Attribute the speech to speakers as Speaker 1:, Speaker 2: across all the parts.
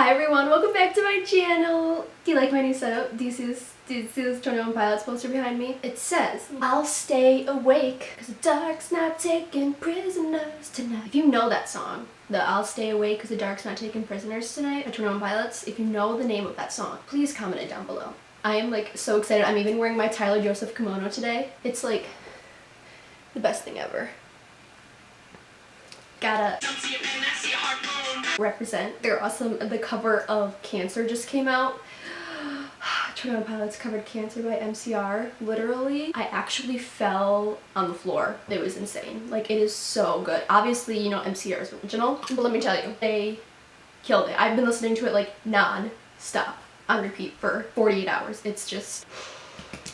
Speaker 1: Hi everyone, welcome back to my channel. Do you like my new setup? Do you see this 21 Pilots poster behind me? It says, I'll stay awake, cause the dark's not taking prisoners tonight. If you know that song, the I'll stay awake cause the dark's not taking prisoners tonight by 21 Pilots, if you know the name of that song, please comment it down below. I am like so excited. I'm even wearing my Tyler Joseph kimono today. It's like the best thing ever. Gotta represent. They're awesome. The cover of Cancer just came out. 21 Pilots covered Cancer by MCR. Literally, I actually fell on the floor. It was insane. Like, it is so good. Obviously, you know, MCR is original, but let me tell you, they killed it. I've been listening to it like non-stop on repeat for 48 hours. It's just,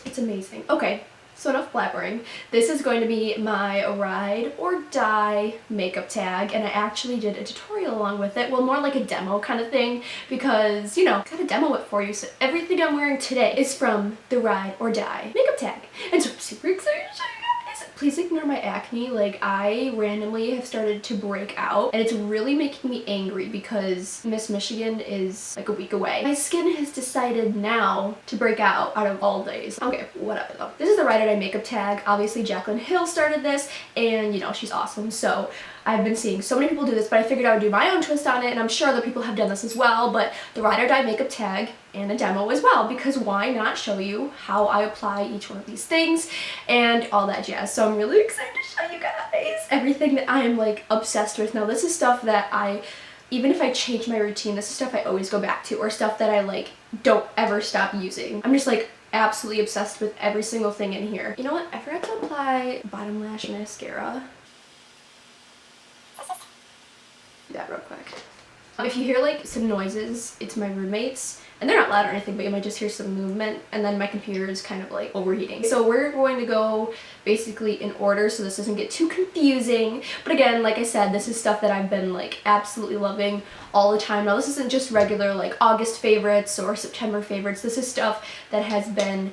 Speaker 1: it's amazing. Okay. So enough blabbering. This is going to be my ride or die makeup tag, and I actually did a tutorial along with it. Well, more like a demo kind of thing because, you know, I gotta demo it for you. So everything I'm wearing today is from the ride or die makeup tag. And so I'm super excited to show you guys. Please ignore my acne. Like, I randomly have started to break out and it's really making me angry because Miss Michigan is like a week away. My skin has decided now to break out of all days. Okay, whatever though. This is the ride or die makeup tag. Obviously Jaclyn Hill started this and you know, she's awesome. So I've been seeing so many people do this, but I figured I would do my own twist on it, and I'm sure other people have done this as well, but the ride or die makeup tag and a demo as well, because why not show you how I apply each one of these things and all that jazz. So I'm really excited to show you guys everything that I am like obsessed with. Now this is stuff that even if I change my routine, this is stuff I always go back to, or stuff that I like don't ever stop using. I'm just like absolutely obsessed with every single thing in here. You know what? I forgot to apply bottom lash mascara. Do that real quick. If you hear like some noises, it's my roommates, and they're not loud or anything, but you might just hear some movement, and then my computer is kind of like overheating. So we're going to go basically in order so this doesn't get too confusing. But again, like I said, this is stuff that I've been like absolutely loving all the time. Now this isn't just regular like August favorites or September favorites. This is stuff that has been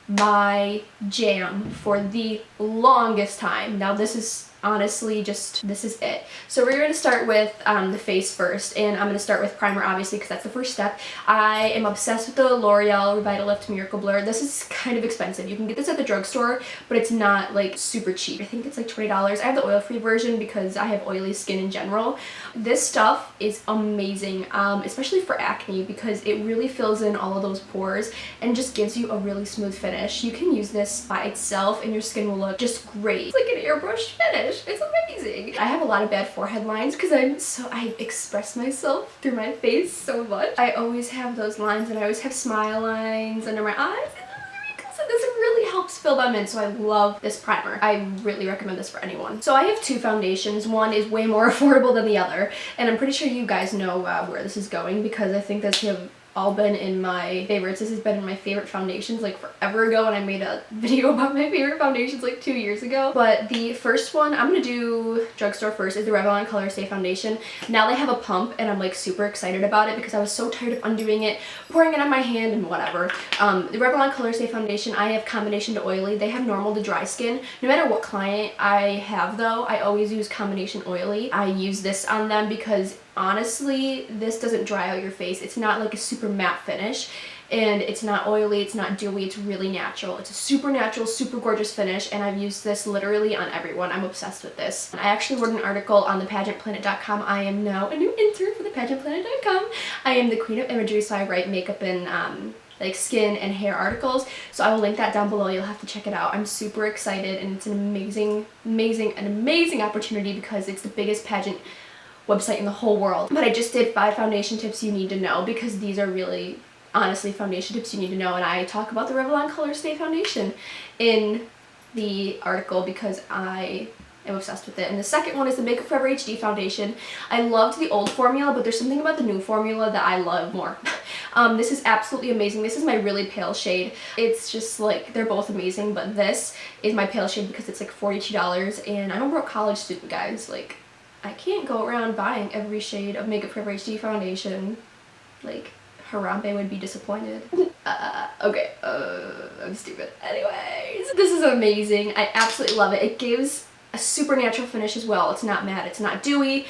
Speaker 1: my jam for the longest time. Now this is honestly just, this is it. So we're going to start with the face first, and I'm going to start with primer obviously because that's the first step. I am obsessed with the L'Oreal Revitalift Miracle Blur. This is kind of expensive. You can get this at the drugstore, but it's not like super cheap. I think it's like $20. I have the oil-free version because I have oily skin in general. This stuff is amazing, especially for acne, because it really fills in all of those pores and just gives you a really smooth finish. You can use this by itself and your skin will look just great. It's like an airbrush finish. It's amazing. I have a lot of bad forehead lines because I express myself through my face so much. I always have those lines, and I always have smile lines under my eyes. So this really helps fill them in, so I love this primer. I really recommend this for anyone. So I have two foundations. One is way more affordable than the other, and I'm pretty sure you guys know where this is going because I think that have all been in my favorites. This has been in my favorite foundations like forever ago, and I made a video about my favorite foundations like 2 years ago. But the first one, I'm gonna do drugstore first, is the Revlon Color Stay Foundation. Now they have a pump and I'm like super excited about it because I was so tired of undoing it, pouring it on my hand and whatever. The Revlon Color Stay Foundation, I have combination to oily. They have normal to dry skin. No matter what client I have though, I always use combination oily. I use this on them because honestly, this doesn't dry out your face. It's not like a super matte finish, and it's not oily, it's not dewy, it's really natural. It's a super natural, super gorgeous finish, and I've used this literally on everyone. I'm obsessed with this. I actually wrote an article on thepageantplanet.com. I am now a new intern for thepageantplanet.com. I am the queen of imagery, so I write makeup and like skin and hair articles, so I will link that down below. You'll have to check it out. I'm super excited, and it's an amazing opportunity because it's the biggest pageant website in the whole world. But I just did 5 foundation tips you need to know because these are really honestly foundation tips you need to know, and I talk about the Revlon Color Stay Foundation in the article because I am obsessed with it. And the second one is the Makeup Forever HD foundation. I loved the old formula, but there's something about the new formula that I love more. This is absolutely amazing. This is my really pale shade. It's just like, they're both amazing, but this is my pale shade because it's like $42, and I'm a broke college student, guys. Like, I can't go around buying every shade of Makeup Forever HD foundation. Like, Harambe would be disappointed. I'm stupid. Anyways, this is amazing. I absolutely love it. It gives a super natural finish as well. It's not matte, it's not dewy.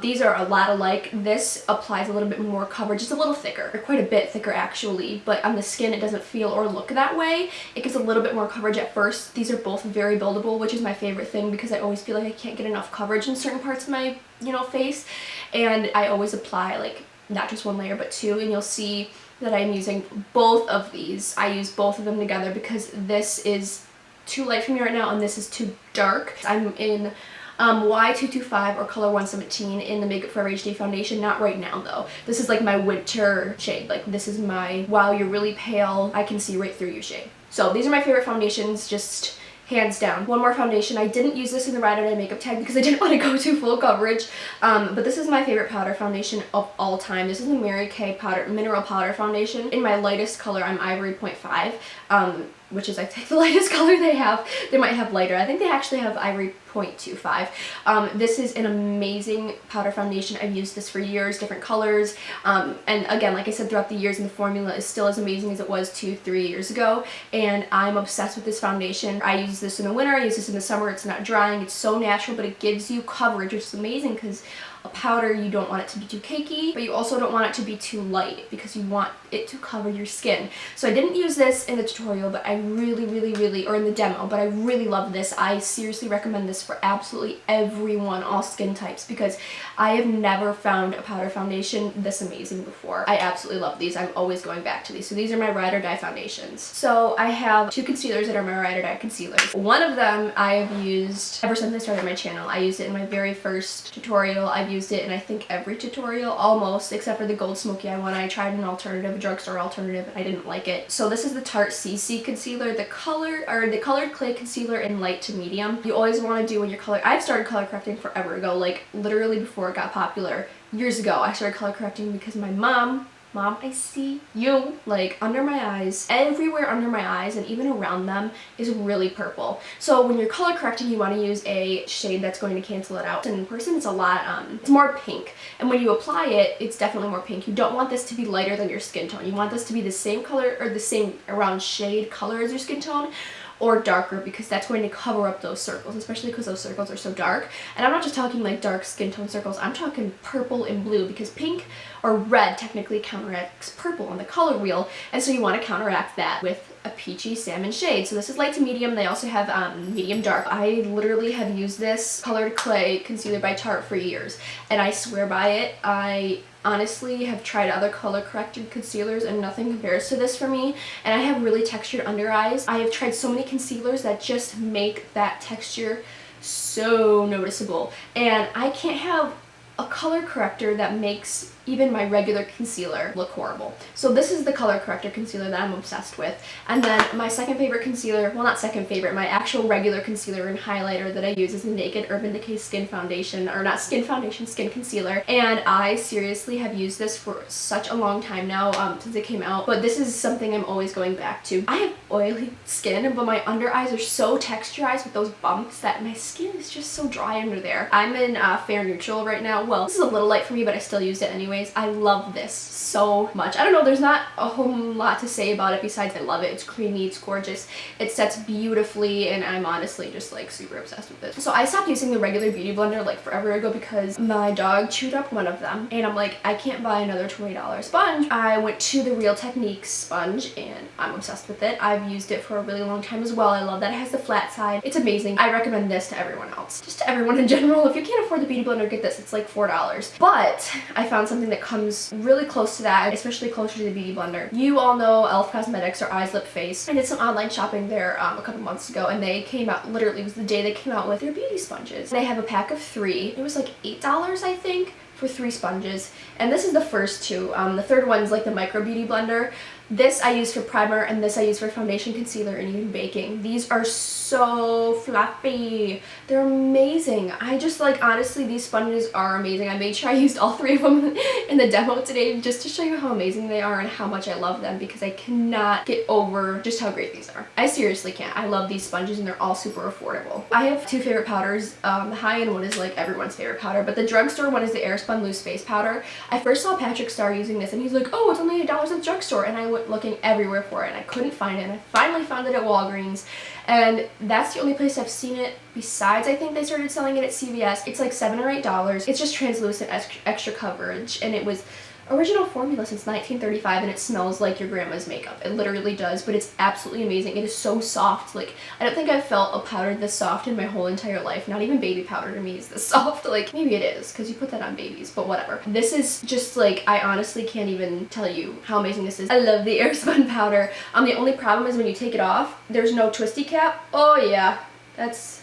Speaker 1: These are a lot alike. This applies a little bit more coverage, just a little thicker, or quite a bit thicker actually, but on the skin it doesn't feel or look that way. It gives a little bit more coverage at first. These are both very buildable, which is my favorite thing because I always feel like I can't get enough coverage in certain parts of my, you know, face. And I always apply like not just one layer but two, and you'll see that I'm using both of these. I use both of them together because this is too light for me right now and this is too dark. I'm in Y225 or color 117 in the Makeup Forever HD foundation. Not right now though. This is like my winter shade. Like this is my, wow, you're really pale, I can see right through you shade. So these are my favorite foundations, just hands down. One more foundation. I didn't use this in the Ride or Die makeup tag because I didn't want to go too full coverage, but this is my favorite powder foundation of all time. This is the Mary Kay powder, mineral powder foundation. In my lightest color, I'm Ivory 0.5, which is I think the lightest color they have. They might have lighter. I think they actually have Ivory 0.25. This is an amazing powder foundation. I've used this for years, different colors, and again, like I said, throughout the years, and the formula is still as amazing as it was 2-3 years ago, and I'm obsessed with this foundation. I use this in the winter, I use this in the summer. It's not drying, it's so natural, but it gives you coverage, which is amazing because a powder, you don't want it to be too cakey, but you also don't want it to be too light because you want it to cover your skin. So I didn't use this in the tutorial, but I really, or in the demo, but I really love this. I seriously recommend this for absolutely everyone, all skin types, because I have never found a powder foundation this amazing before. I absolutely love these. I'm always going back to these. So these are my Ride or Die foundations. So I have two concealers that are my Ride or Die concealers. One of them I have used ever since I started my channel. I used it in my very first tutorial. I've used it in I think every tutorial almost, except for the Gold Smoky Eye one. I tried an alternative, a drugstore alternative, and I didn't like it. So this is the Tarte CC concealer, the colored clay concealer in light to medium. You always want to do when you're color. I've started color correcting forever ago, like literally before it got popular. Years ago I started color correcting because my mom, I see you, like under my eyes, everywhere under my eyes and even around them is really purple. So when you're color correcting, you want to use a shade that's going to cancel it out. And in person, it's a lot, it's more pink. And when you apply it, it's definitely more pink. You don't want this to be lighter than your skin tone. You want this to be the same color or the same around shade color as your skin tone, or darker, because that's going to cover up those circles, especially because those circles are so dark. And I'm not just talking like dark skin tone circles, I'm talking purple and blue, because pink or red technically counteracts purple on the color wheel, and so you want to counteract that with a peachy salmon shade. So this is light to medium. They also have medium dark. I literally have used this colored clay concealer by Tarte for years, and I swear by it. I honestly have tried other color corrected concealers and nothing compares to this for me, and I have really textured under eyes. I have tried so many concealers that just make that texture so noticeable, and I can't have a color corrector that makes even my regular concealer look horrible. So this is the color corrector concealer that I'm obsessed with. And then my second favorite concealer, well, not second favorite, my actual regular concealer and highlighter that I use is the Naked Urban Decay Skin Foundation, or not skin foundation, skin concealer. And I seriously have used this for such a long time now, since it came out, but this is something I'm always going back to. I have oily skin, but my under eyes are so texturized with those bumps that my skin is just so dry under there. I'm in fair neutral right now. Well, this is a little light for me, but I still used it anyways. I love this so much. I don't know, there's not a whole lot to say about it besides I love it. It's creamy, it's gorgeous, it sets beautifully, and I'm honestly just like super obsessed with it. So I stopped using the regular beauty blender like forever ago because my dog chewed up one of them, and I'm like, I can't buy another $20 sponge. I went to the Real Techniques sponge, and I'm obsessed with it. I've used it for a really long time as well. I love that it has the flat side. It's amazing. I recommend this to everyone else. Just to everyone in general. If you can't afford the beauty blender, get this. It's like $4. But I found something that comes really close to that, especially closer to the beauty blender. You all know e.l.f. Cosmetics, or Eyes Lip Face. I did some online shopping there a couple months ago, and they came out, literally it was the day they came out with their beauty sponges. They have a pack of 3. It was like $8, I think, for 3 sponges, and this is the first 2. The third one's like the micro beauty blender. This I use for primer, and this I use for foundation, concealer, and even baking. These are so fluffy. They're amazing. I just like, honestly, these sponges are amazing. I made sure I used all 3 of them in the demo today just to show you how amazing they are and how much I love them, because I cannot get over just how great these are. I seriously can't. I love these sponges, and they're all super affordable. I have 2 favorite powders. The high-end one is like everyone's favorite powder, but the drugstore one is the Airspun Loose Face Powder. I first saw Patrick Star using this, and he's like, oh, it's only $8 at the drugstore, and I went looking everywhere for it and I couldn't find it, and I finally found it at Walgreens, and that's the only place I've seen it besides I think they started selling it at CVS. It's like $7 or $8. It's just translucent extra coverage, and it was original formula since 1935, and it smells like your grandma's makeup. It literally does, but it's absolutely amazing. It is so soft. Like, I don't think I've felt a powder this soft in my whole entire life. Not even baby powder to me is this soft. Like, maybe it is, because you put that on babies, but whatever. This is just like, I honestly can't even tell you how amazing this is. I love the Airspun powder. The only problem is when you take it off, there's no twisty cap. Oh yeah, that's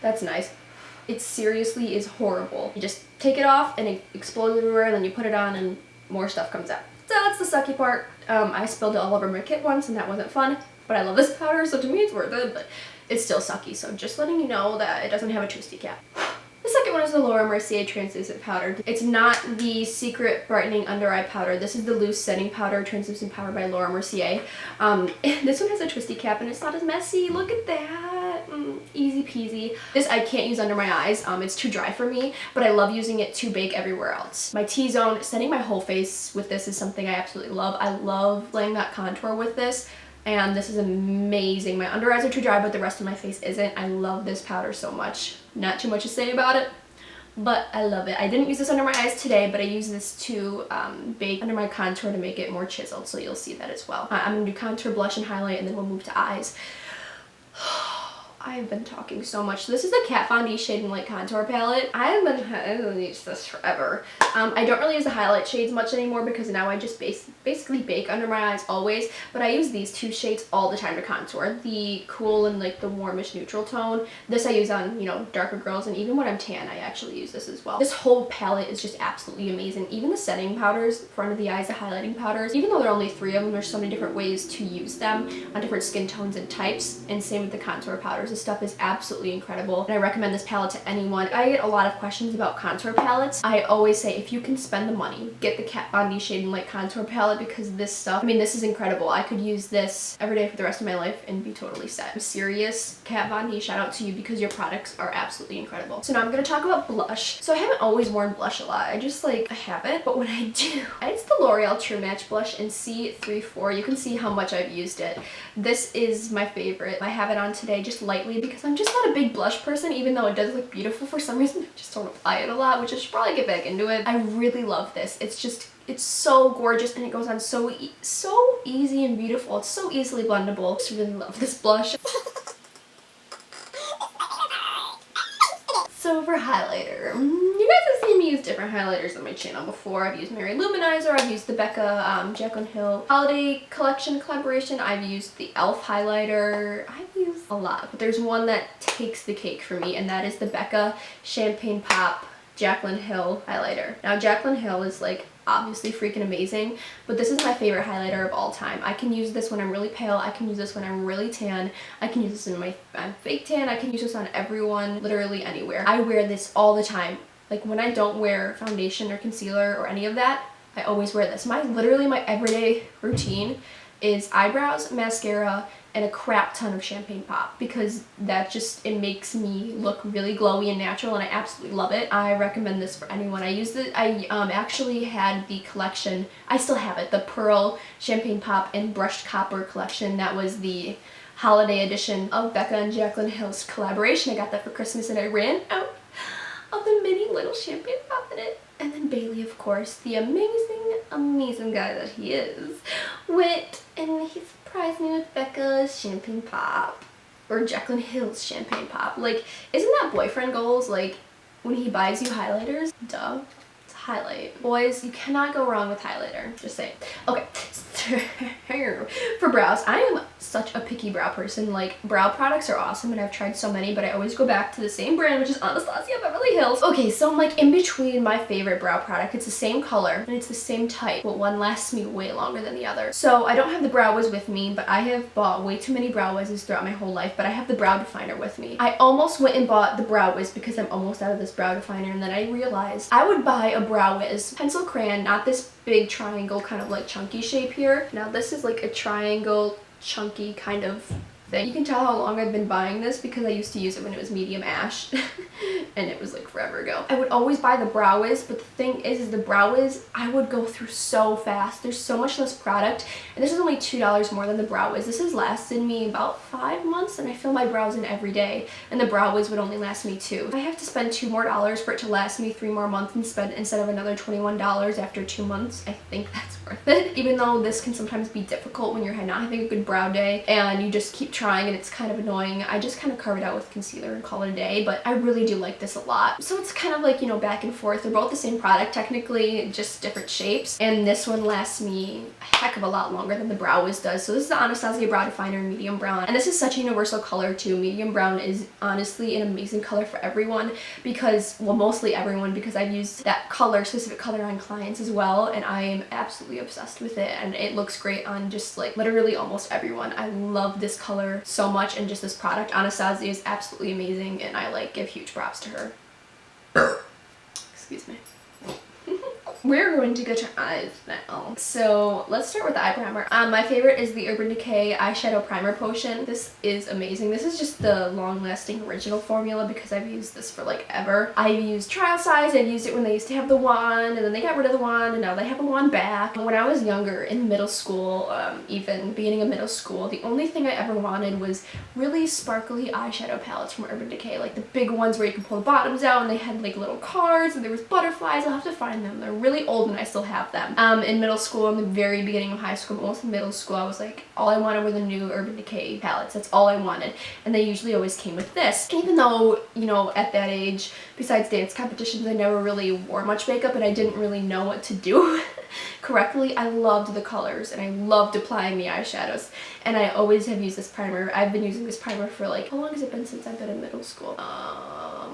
Speaker 1: nice. It seriously is horrible. You just take it off and it explodes everywhere, and then you put it on and more stuff comes out. So that's the sucky part. I spilled it all over my kit once and that wasn't fun, but I love this powder, so to me it's worth it, but it's still sucky, so just letting you know that it doesn't have a twisty cap. The second one is the Laura Mercier translucent powder. It's not the secret brightening under eye powder. This is the loose setting powder, translucent powder by Laura Mercier. This one has a twisty cap and it's not as messy. Look at that. Easy peasy. This I can't use under my eyes. It's too dry for me, but I love using it to bake everywhere else. My T-zone, setting my whole face with this is something I absolutely love. I love laying that contour with this, and this is amazing. My under eyes are too dry, but the rest of my face isn't. I love this powder so much. Not too much to say about it, but I love it. I didn't use this under my eyes today, but I use this to bake under my contour to make it more chiseled, so you'll see that as well. I'm gonna do contour, blush, and highlight, and then we'll move to eyes. I've been talking so much. This is the Kat Von D Shade and Light Contour Palette. I've been used this forever. I don't really use the highlight shades much anymore because now I just basically bake under my eyes always, but I use these two shades all the time to contour. The cool and like the warmish neutral tone. This I use on, you know, darker girls, and even when I'm tan, I actually use this as well. This whole palette is just absolutely amazing. Even the setting powders, front of the eyes, the highlighting powders, even though there are only 3 of them, there's so many different ways to use them on different skin tones and types, and same with the contour powders. This stuff is absolutely incredible, and I recommend this palette to anyone. I get a lot of questions about contour palettes. I always say if you can spend the money, get the Kat Von D Shade and Light Contour Palette, because this stuff, I mean, this is incredible. I could use this every day for the rest of my life and be totally set. I'm serious. Kat Von D, shout out to you because your products are absolutely incredible. So now I'm gonna talk about blush. So I haven't always worn blush a lot. I haven't, but when I do, it's the L'Oreal True Match blush in C34. You can see how much I've used it. This is my favorite. I have it on today just lightly because I'm just not a big blush person, even though it does look beautiful. For some reason, I just don't apply it a lot, which I should probably get back into it. I really love this. It's so gorgeous, and it goes on so easy and beautiful. It's so easily blendable. I just really love this blush. So for highlighter, you guys have seen me use different highlighters on my channel before. I've used Mary Luminizer, I've used the Becca Jaclyn Hill Holiday Collection collaboration, I've used the e.l.f. highlighter, I've used a lot, but there's one that takes the cake for me, and that is the Becca Champagne Pop Jaclyn Hill highlighter. Now Jaclyn Hill is like obviously freaking amazing, but this is my favorite highlighter of all time. I can use this when I'm really pale, I can use this when I'm really tan, I can use this in my fake tan, I can use this on everyone, literally anywhere. I wear this all the time. Like when I don't wear foundation or concealer or any of that, I always wear this. Literally my everyday routine is eyebrows, mascara, and a crap ton of Champagne Pop, because that just, it makes me look really glowy and natural, and I absolutely love it. I recommend this for anyone. I used it, I actually had the collection, I still have it, the Pearl Champagne Pop and Brushed Copper collection. That was the holiday edition of Becca and Jaclyn Hill's collaboration. I got that for Christmas and I ran out of the mini little Champagne Pop in it. And then Bailey, of course, the amazing guy that he is, went and he surprised me with Becca's Champagne Pop, or Jaclyn Hill's Champagne Pop. Like, isn't that boyfriend goals? Like, when he buys you highlighters? Duh. It's a highlight. Boys, you cannot go wrong with highlighter. Just saying. Okay. For brows, I am such a picky brow person. Like, brow products are awesome and I've tried so many, but I always go back to the same brand, which is Anastasia Beverly Hills. Okay, so I'm like in between my favorite brow product. It's the same color and it's the same type, but one lasts me way longer than the other. So I don't have the Brow Wiz with me, but I have bought way too many Brow Wizzes throughout my whole life, but I have the brow definer with me. I almost went and bought the Brow Wiz because I'm almost out of this brow definer, and then I realized I would buy a Brow Wiz pencil crayon, not this big triangle kind of like chunky shape here. Now this is like a triangle chunky kind of thing. You can tell how long I've been buying this because I used to use it when it was medium ash and it was like forever ago. I would always buy the Brow Wiz, but the thing is the Brow Wiz I would go through so fast. There's so much less product, and this is only $2 more than the Brow Wiz. This has lasted me about 5 months, and I fill my brows in every day, and the Brow Wiz would only last me 2. I have to spend $2 more for it to last me 3 more months instead of another $21 after 2 months. I think that's worth it, even though this can sometimes be difficult when you're not having a good brow day and you just keep trying and it's kind of annoying. I just kind of carve it out with concealer and call it a day, but I really do like this a lot. So it's kind of like, you know, back and forth. They're both the same product technically, just different shapes, and this one lasts me a heck of a lot longer than the Brow Wiz does. So this is the Anastasia Brow Definer in medium brown, and this is such a universal color too. Medium brown is honestly an amazing color for everyone because, well, mostly everyone, because I've used that color, specific color on clients as well, and I am absolutely obsessed with it, and it looks great on just like literally almost everyone. I love this color so much, and just this product. Anastasia is absolutely amazing, and I like give huge props to her. Excuse me. We're going to go to eyes now. So let's start with the eye primer. My favorite is the Urban Decay eyeshadow primer potion. This is amazing. This is just the long-lasting original formula because I've used this for like ever. I've used trial size. I've used it when they used to have the wand, and then they got rid of the wand, and now they have a wand back. When I was younger, in middle school, even beginning of middle school, the only thing I ever wanted was really sparkly eyeshadow palettes from Urban Decay, like the big ones where you can pull the bottoms out, and they had like little cards, and there was butterflies. I'll have to find them. They're really old and I still have them. In middle school, in the very beginning of high school, but most of middle school, I was like, all I wanted were the new Urban Decay palettes. That's all I wanted, and they usually always came with this. Even though, you know, at that age, besides dance competitions, I never really wore much makeup and I didn't really know what to do correctly, I loved the colors and I loved applying the eyeshadows, and I always have used this primer. I've been using this primer for like, how long has it been since I've been in middle school?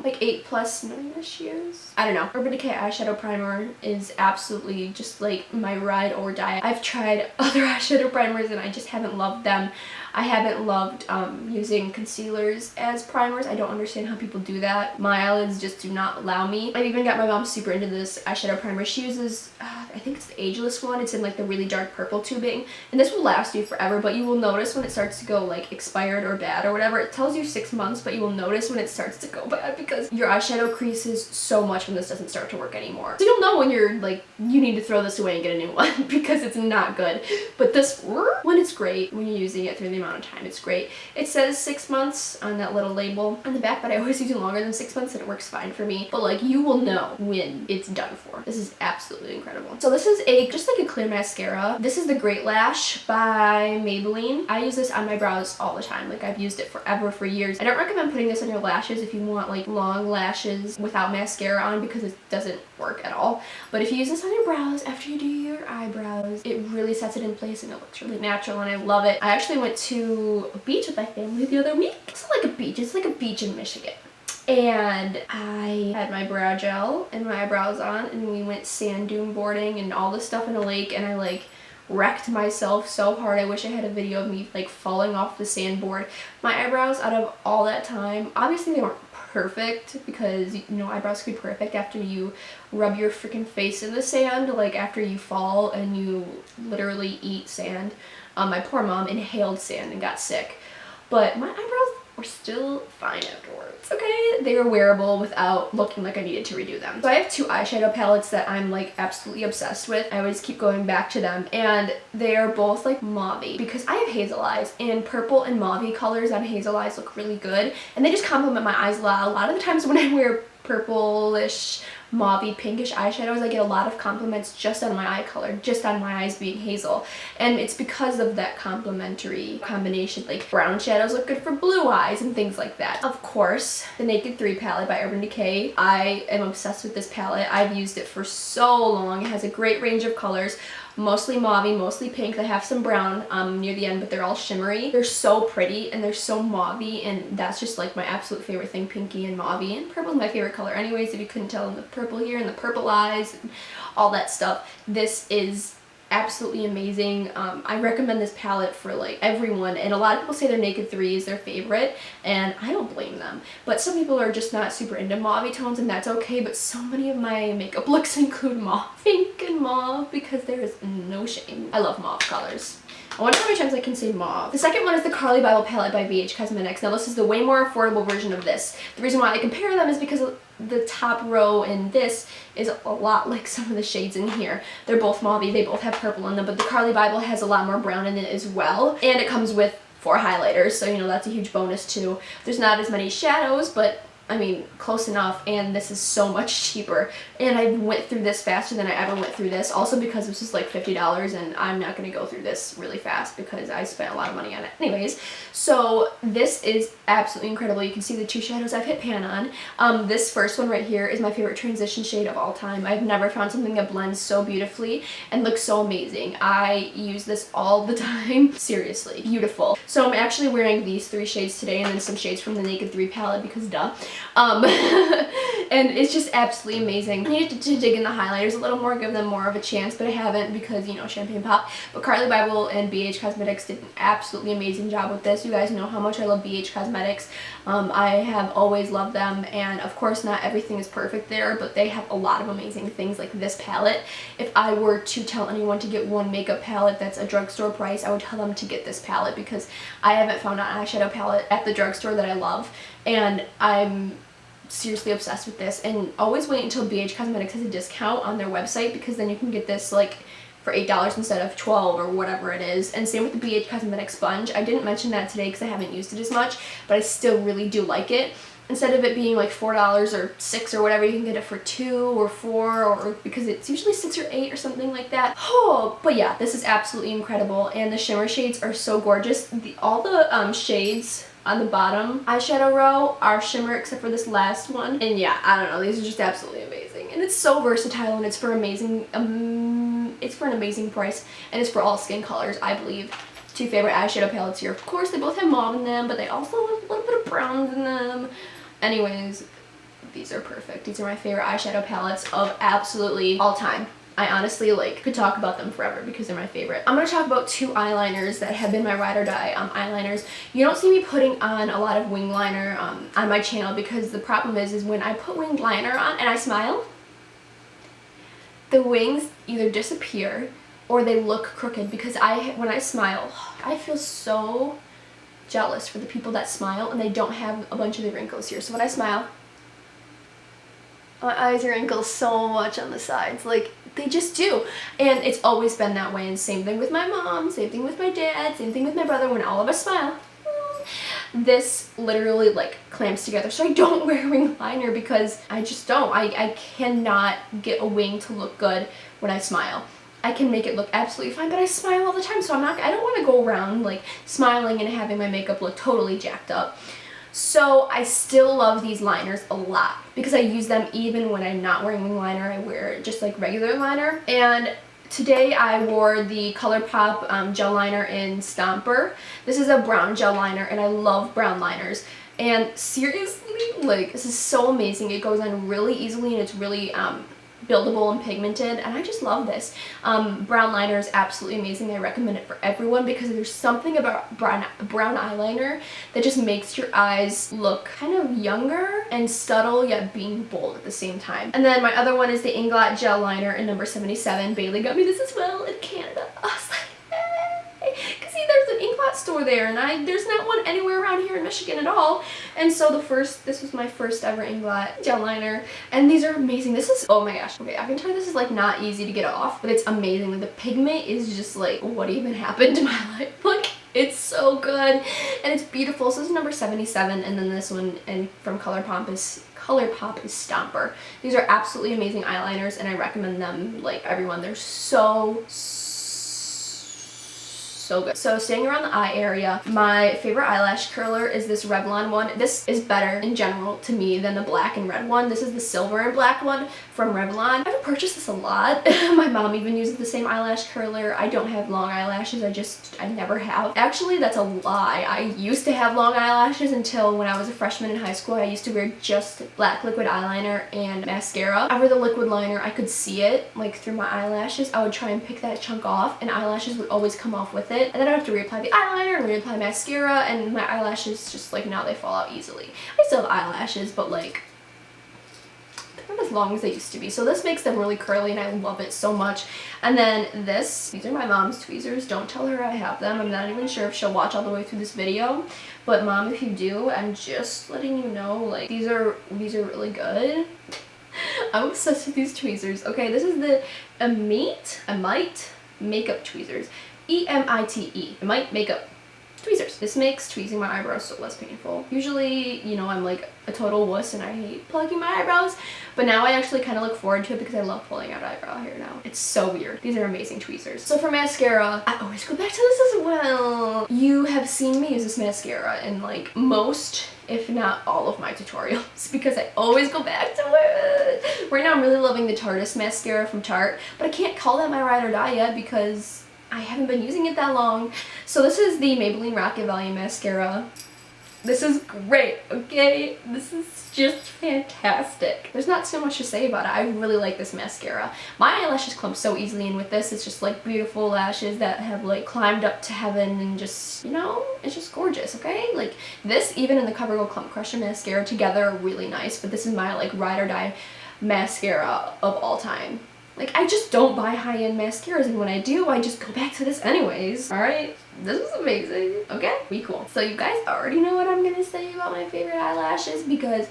Speaker 1: Like 8 plus 9-ish years. I don't know. Urban Decay eyeshadow primer is absolutely just like my ride or die. I've tried other eyeshadow primers and I just haven't loved them. I haven't loved using concealers as primers. I don't understand how people do that. My eyelids just do not allow me. I've even got my mom super into this eyeshadow primer. She uses, I think it's the Ageless one. It's in like the really dark purple tubing, and this will last you forever, but you will notice when it starts to go like expired or bad or whatever. It tells you 6 months, but you will notice when it starts to go bad because your eyeshadow creases so much when this doesn't start to work anymore. So you'll know when you're like, you need to throw this away and get a new one because it's not good. But this one is great when you're using it through the amount of time. It's great. It says 6 months on that little label on the back, but I always use it longer than 6 months and it works fine for me. But like, you will know when it's done for. This is absolutely incredible. So this is just like a clear mascara. This is the Great Lash by Maybelline. I use this on my brows all the time. Like, I've used it forever, for years. I don't recommend putting this on your lashes if you want like long lashes without mascara on because it doesn't work at all. But if you use this on your brows after you do your eyebrows, it really sets it in place and it looks really natural, and I love it. I actually went to a beach with my family the other week. It's not like a beach, it's like a beach in Michigan. And I had my brow gel and my eyebrows on, and we went sand dune boarding and all this stuff in a lake, and I like wrecked myself so hard. I wish I had a video of me like falling off the sandboard. My eyebrows, out of all that time, obviously they weren't perfect because, you know, eyebrows can be perfect after you rub your freaking face in the sand, like after you fall and you literally eat sand. My poor mom inhaled sand and got sick, but my eyebrows were still fine afterwards, okay? They were wearable without looking like I needed to redo them. So I have 2 eyeshadow palettes that I'm like absolutely obsessed with. I always keep going back to them, and they are both like mauve because I have hazel eyes, and purple and mauve colors on hazel eyes look really good, and they just complement my eyes a lot. A lot of the times when I wear purplish, mauve, pinkish eyeshadows, I get a lot of compliments just on my eye color, just on my eyes being hazel, and it's because of that complementary combination. Like, brown shadows look good for blue eyes and things like that. Of course, the Naked 3 palette by Urban Decay. I am obsessed with this palette. I've used it for so long. It has a great range of colors. Mostly mauve, mostly pink. They have some brown near the end, but they're all shimmery. They're so pretty and they're so mauve, and that's just like my absolute favorite thing, pinky and mauve. And purple is my favorite color anyways, if you couldn't tell, in the purple here and the purple eyes and all that stuff. This is absolutely amazing. I recommend this palette for like everyone, and a lot of people say their Naked 3 is their favorite, and I don't blame them. But some people are just not super into mauve tones, and that's okay, but so many of my makeup looks include mauve, pink and mauve, because there is no shame. I love mauve colors. I wonder how many times I can say mauve. The second one is the Carly Bible palette by BH Cosmetics. Now this is the way more affordable version of this. The reason why I compare them is because the top row in this is a lot like some of the shades in here. They're both mauve, they both have purple in them, but the Carly Bible has a lot more brown in it as well. And it comes with 4 highlighters, so you know that's a huge bonus too. There's not as many shadows, but I mean, close enough, and this is so much cheaper. And I went through this faster than I ever went through this, also because this is like $50, and I'm not going to go through this really fast because I spent a lot of money on it anyways. So this is absolutely incredible. You can see the 2 shadows I've hit pan on. This first one right here is my favorite transition shade of all time. I've never found something that blends so beautifully and looks so amazing. I use this all the time. Seriously, beautiful. So I'm actually wearing these 3 shades today, and then some shades from the Naked 3 palette because duh. And it's just absolutely amazing. I needed to dig in the highlighters a little more, give them more of a chance, but I haven't because, you know, champagne pop. But Carly Bible and BH Cosmetics did an absolutely amazing job with this. You guys know how much I love BH Cosmetics. I have always loved them, and of course not everything is perfect there, but they have a lot of amazing things like this palette. If I were to tell anyone to get one makeup palette that's a drugstore price, I would tell them to get this palette because I haven't found an eyeshadow palette at the drugstore that I love, and I'm seriously obsessed with this. And always wait until BH Cosmetics has a discount on their website, because then you can get this like for $8 instead of $12 or whatever it is. And same with the BH Cosmetics sponge. I didn't mention that today because I haven't used it as much, but I still really do like it. Instead of it being like $4 or $6 or whatever, you can get it for $2 or $4, or because it's usually $6 or $8 or something like that. Oh, but yeah, this is absolutely incredible, and the shimmer shades are so gorgeous. All the shades on the bottom eyeshadow row are shimmer except for this last one, and yeah, I don't know, these are just absolutely amazing, and it's so versatile, and it's for amazing it's for an amazing price, and it's for all skin colors, I believe. 2 favorite eyeshadow palettes here. Of course, they both have mauve in them, but they also have a little bit of browns in them. Anyways, these are perfect. These are my favorite eyeshadow palettes of absolutely all time. I honestly like could talk about them forever because they're my favorite. I'm going to talk about 2 eyeliners that have been my ride or die eyeliners. You don't see me putting on a lot of wing liner on my channel, because the problem is when I put winged liner on and I smile, the wings either disappear or they look crooked, because when I smile, I feel so jealous for the people that smile and they don't have a bunch of the wrinkles here. So when I smile, my eyes wrinkle so much on the sides, like they just do, and it's always been that way. And same thing with my mom, same thing with my dad, same thing with my brother. When all of us smile, this literally like clamps together. So I don't wear wing liner because I just don't. I cannot get a wing to look good when I smile. I can make it look absolutely fine, but I smile all the time, so I don't want to go around like smiling and having my makeup look totally jacked up. So I still love these liners a lot because I use them even when I'm not wearing wing liner. I wear just like regular liner. And today I wore the ColourPop gel liner in Stomper. This is a brown gel liner, and I love brown liners. And seriously, like, this is so amazing. It goes on really easily, and it's really buildable and pigmented, and I just love this. Brown liner is absolutely amazing. I recommend it for everyone because there's something about brown eyeliner that just makes your eyes look kind of younger and subtle, yet being bold at the same time. And then my other one is the Inglot gel liner in number 77. Bailey got me this as well in Canada. I was like, because see, there's an Inglot store there, and there's not one anywhere around here in Michigan at all. And so this was my first ever Inglot gel liner, and these are amazing. This is, oh my gosh, okay, I can tell you this is like not easy to get off, but it's amazing. Like, the pigment is just like, what even happened to my life? Like, it's so good, and it's beautiful. So this is number 77, and then this one and from ColourPop is Stomper. These are absolutely amazing eyeliners, and I recommend them like everyone. They're so so good. So staying around the eye area, my favorite eyelash curler is this Revlon one. This is better in general to me than the black and red one. This is the silver and black one from Revlon. I've purchased this a lot. My mom even uses the same eyelash curler. I don't have long eyelashes. I never have. Actually, that's a lie. I used to have long eyelashes until when I was a freshman in high school. I used to wear just black liquid eyeliner and mascara. Over the liquid liner, I could see it like through my eyelashes. I would try and pick that chunk off and eyelashes would always come off with it. And then I'd have to reapply the eyeliner and reapply mascara, and my eyelashes just like now they fall out easily. I still have eyelashes, but like not as long as they used to be. So this makes them really curly and I love it so much. And then these are my mom's tweezers. Don't tell her I have them. I'm not even sure if she'll watch all the way through this video. But mom, if you do, I'm just letting you know, like, these are really good. I'm obsessed with these tweezers. Okay, this is the Emite makeup tweezers. E-M-I-T-E. Emite makeup tweezers. This makes tweezing my eyebrows so less painful. Usually, you know, I'm like a total wuss and I hate plugging my eyebrows, but now I actually kind of look forward to it because I love pulling out eyebrow hair now. It's so weird. These are amazing tweezers. So for mascara, I always go back to this as well. You have seen me use this mascara in like most, if not all of my tutorials because I always go back to it. Right now I'm really loving the Tarteist mascara from Tarte, but I can't call that my ride or die yet because I haven't been using it that long. So this is the Maybelline Rocket Volume Mascara. This is great, okay? This is just fantastic. There's not so much to say about it. I really like this mascara. My eyelashes clump so easily, and with this, it's just like beautiful lashes that have like climbed up to heaven and just, you know, it's just gorgeous, okay? Like this, even in the CoverGirl Clump Crusher mascara together are really nice, but this is my like ride or die mascara of all time. Like, I just don't buy high-end mascaras, and when I do, I just go back to this anyways. Alright? This is amazing. Okay? We cool. So you guys already know what I'm gonna say about my favorite eyelashes because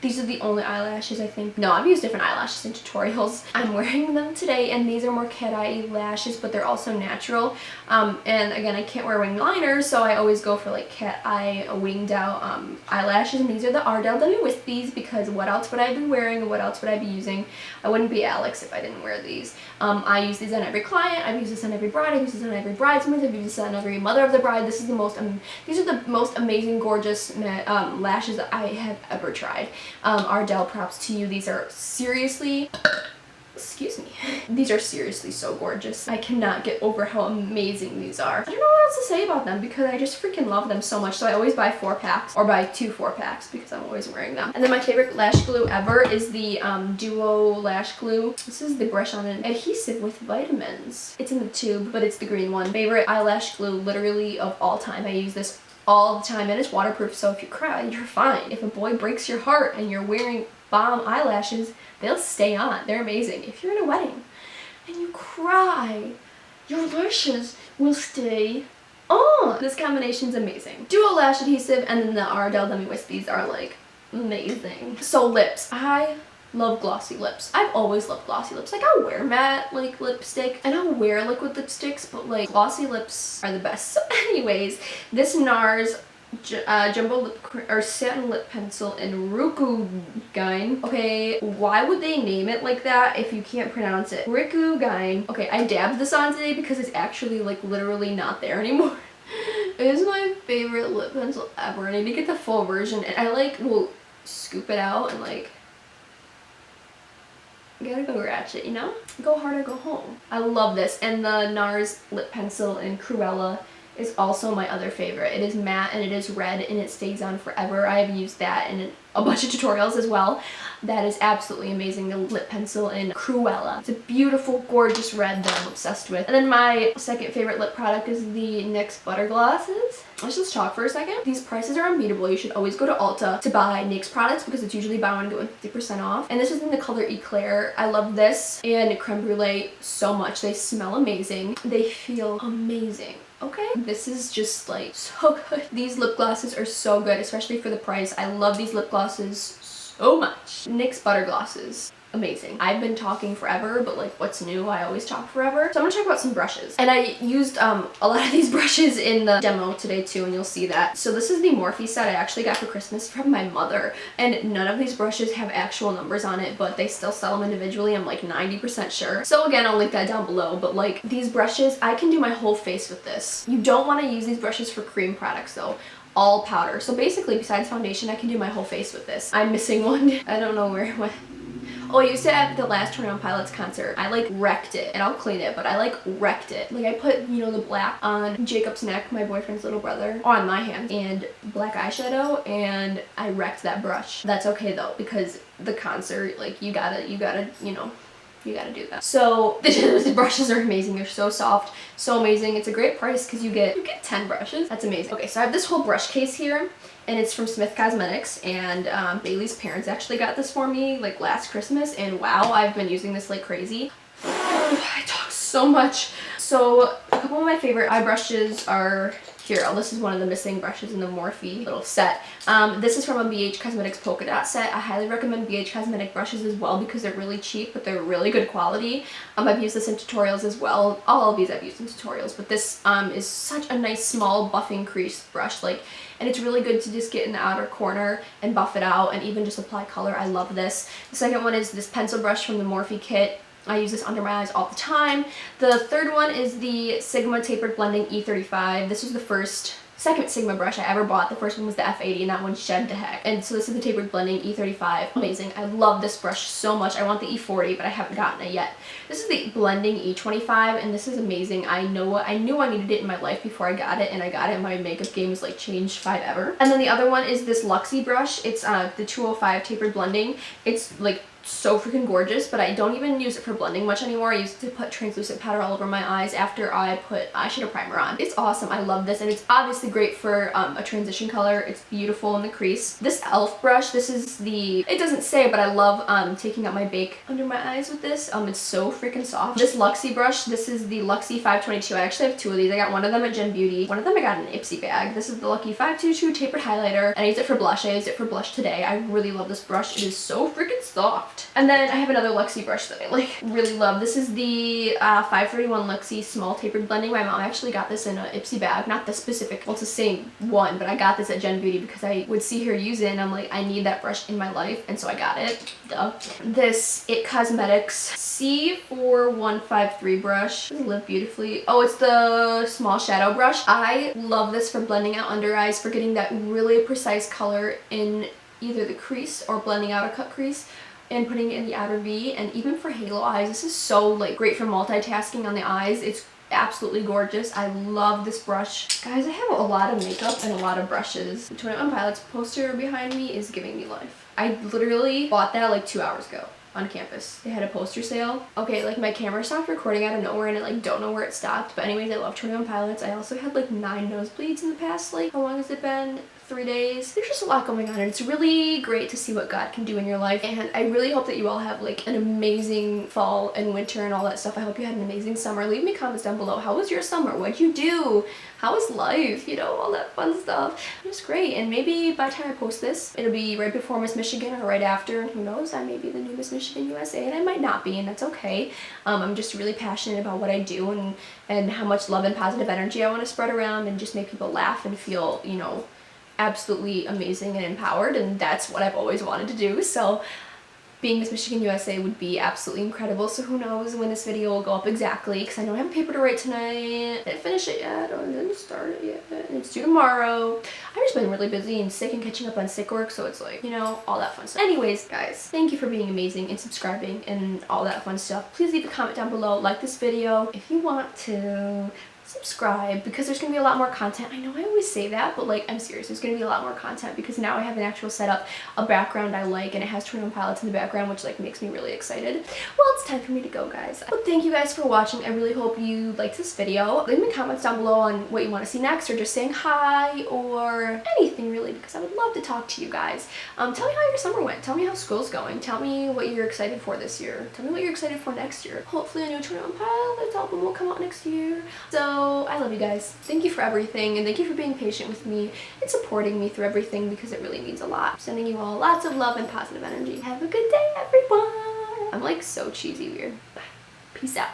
Speaker 1: these are the only eyelashes I think. No, I've used different eyelashes in tutorials. I'm wearing them today, and these are more cat eye lashes, but they're also natural. And again, I can't wear winged liners, so I always go for like cat eye, winged out eyelashes, and these are the Ardell Dummy Wispies because what else would I be wearing? What else would I be using? I wouldn't be Alex if I didn't wear these. I use these on every client. I've used this on every bride. I've used this on every bridesmaid. I've used this on every mother of the bride. This is the most. These are the most amazing, gorgeous lashes that I have ever tried. Ardell, props to you. These are seriously, excuse me, these are seriously so gorgeous. I cannot get over how amazing these are. I don't know what else to say about them because I just freaking love them so much. So I always buy 4-packs or buy 2 4-packs because I'm always wearing them. And then my favorite lash glue ever is the Duo Lash Glue. This is the brush on an adhesive with vitamins. It's in the tube, but it's the green one. Favorite eyelash glue literally of all time. I use this all the time, and it's waterproof, so if you cry, you're fine. If a boy breaks your heart and you're wearing bomb eyelashes, they'll stay on. They're amazing. If you're in a wedding and you cry, your lashes will stay on. This combination's amazing. Duo Lash Adhesive and then the Ardell Dummy Wispies are like amazing. So lips. I love glossy lips. I've always loved glossy lips. Like, I'll wear matte like lipstick and I'll wear liquid lipsticks, but like glossy lips are the best. So anyways, this NARS jumbo lip or satin lip pencil in Rikugain. Okay, why would they name it like that if you can't pronounce it? Rikugain. Okay, I dabbed this on today because it's actually like literally not there anymore. It is my favorite lip pencil ever. I need to get the full version, and I like will scoop it out and like gotta go ratchet, you know? Go hard or go home. I love this. And the NARS lip pencil in Cruella is also my other favorite. It is matte and it is red and it stays on forever. I have used that in a bunch of tutorials as well. That is absolutely amazing, the lip pencil in Cruella. It's a beautiful, gorgeous red that I'm obsessed with. And then my second favorite lip product is the NYX Butter Glosses. Let's just talk for a second. These prices are unbeatable. You should always go to Ulta to buy NYX products because it's usually buy one get one 50% off. And this is in the color Eclair. I love this and Creme Brulee so much. They smell amazing. They feel amazing. Okay, this is just like so good. These lip glosses are so good, especially for the price. I love these lip glosses so much. NYX Butter Glosses. amazing. I've been talking forever, but like what's new? I always talk forever. So I'm gonna talk about some brushes. And I used a lot of these brushes in the demo today too, and you'll see that. So this is the Morphe set I actually got for Christmas from my mother. And none of these brushes have actual numbers on it, but they still sell them individually. I'm like 90% sure. So again, I'll link that down below. But like these brushes, I can do my whole face with this. You don't want to use these brushes for cream products though. All powder. So basically, besides foundation, I can do my whole face with this. I'm missing one. I don't know where it went. Oh, I used it at the last 21 Pilots concert. I like wrecked it, and I'll clean it, but I like wrecked it. Like I put, you know, the black on Jacob's neck, my boyfriend's little brother, on my hand, and black eyeshadow, and I wrecked that brush. That's okay though, because the concert, like you gotta, you know, you gotta do that. So the brushes are amazing. They're so soft, so amazing. It's a great price because you get 10 brushes. That's amazing. Okay, so I have this whole brush case here, and it's from Smith Cosmetics, and Bailey's parents actually got this for me like last Christmas, and wow, I've been using this like crazy. I talk so much. So a couple of my favorite eye brushes are here. Oh, this is one of the missing brushes in the Morphe little set. This is from a BH Cosmetics polka dot set. I highly recommend BH Cosmetic brushes as well because they're really cheap, but they're really good quality. I've used this in tutorials as well. All of these I've used in tutorials, but this is such a nice small buffing crease brush. Like, and it's really good to just get in the outer corner and buff it out and even just apply color. I love this. The second one is this pencil brush from the Morphe kit. I use this under my eyes all the time. The third one is the Sigma Tapered Blending E35. This was the second Sigma brush I ever bought. The first one was the F80 and that one shed to heck. And so this is the Tapered Blending E35. Amazing. I love this brush so much. I want the E40, but I haven't gotten it yet. This is the Blending E25 and this is amazing. I knew I needed it in my life before I got it, and I got it. My makeup game is like changed 5 ever. And then the other one is this Luxie brush. It's the 205 Tapered Blending. It's like so freaking gorgeous, but I don't even use it for blending much anymore. I used it to put translucent powder all over my eyes after I put eyeshadow primer on. It's awesome. I love this, and it's obviously great for a transition color. It's beautiful in the crease. This e.l.f. brush, this is the, it doesn't say, but I love taking out my bake under my eyes with this. It's so freaking soft. This Luxie brush, this is the Luxie 522. I actually have 2 of these. I got one of them at Gen Beauty. One of them I got in an Ipsy bag. This is the Lucky 522 Tapered Highlighter, and I use it for blush. I used it for blush today. I really love this brush. It is so freaking soft. And then I have another Luxie brush that I like really love. This is the 531 Luxie Small Tapered Blending. My mom actually got this in an Ipsy bag. Not the specific, well, it's the same one, but I got this at Gen Beauty because I would see her use it and I'm like, I need that brush in my life, and so I got it. Duh. This It Cosmetics C4153 brush. Does it live beautifully? Oh, it's the small shadow brush. I love this for blending out under eyes, for getting that really precise color in either the crease or blending out a cut crease and putting it in the outer V. And even for halo eyes, this is so like great for multitasking on the eyes. It's absolutely gorgeous. I love this brush. Guys, I have a lot of makeup and a lot of brushes. The 21 Pilots poster behind me is giving me life. I literally bought that like 2 hours ago on campus. They had a poster sale. Okay, like my camera stopped recording out of nowhere and I like don't know where it stopped. But anyways, I love 21 Pilots. I also had like 9 nosebleeds in the past, like, how long has it been? 3 days. There's just a lot going on, and it's really great to see what God can do in your life. And I really hope that you all have like an amazing fall and winter and all that stuff. I hope you had an amazing summer. Leave me comments down below. How was your summer? What'd you do? How was life? You know, all that fun stuff. It was great. And maybe by the time I post this, it'll be right before Miss Michigan or right after. Who knows? I may be the new Miss Michigan USA, and I might not be, and that's okay. I'm just really passionate about what I do and how much love and positive energy I want to spread around and just make people laugh and feel, you know, absolutely amazing and empowered, and that's what I've always wanted to do. So being Miss Michigan USA would be absolutely incredible. So who knows when this video will go up exactly, because I know I have a paper to write tonight. I didn't finish it yet, or I didn't start it yet, and it's due tomorrow. I've just been really busy and sick and catching up on sick work, so it's like, you know, all that fun stuff. Anyways, guys, thank you for being amazing and subscribing and all that fun stuff. Please leave a comment down below, like this video if you want to, subscribe, because there's gonna be a lot more content. I know I always say that, but like, I'm serious, there's gonna be a lot more content because now I have an actual setup, a background I like, and it has 21 Pilots in the background, which like makes me really excited. Well, it's time for me to go, guys. But thank you guys for watching. I really hope you liked this video. Leave me comments down below on what you want to see next, or just saying hi, or anything really, because I would love to talk to you guys. Tell me how your summer went. Tell me how school's going. Tell me what you're excited for this year. Tell me what you're excited for next year. Hopefully a new 21 Pilots album will come out next year. So I love you guys. Thank you for everything, and thank you for being patient with me and supporting me through everything, because it really means a lot. Sending you all lots of love and positive energy. Have a good day, everyone. I'm like so cheesy weird. Peace out.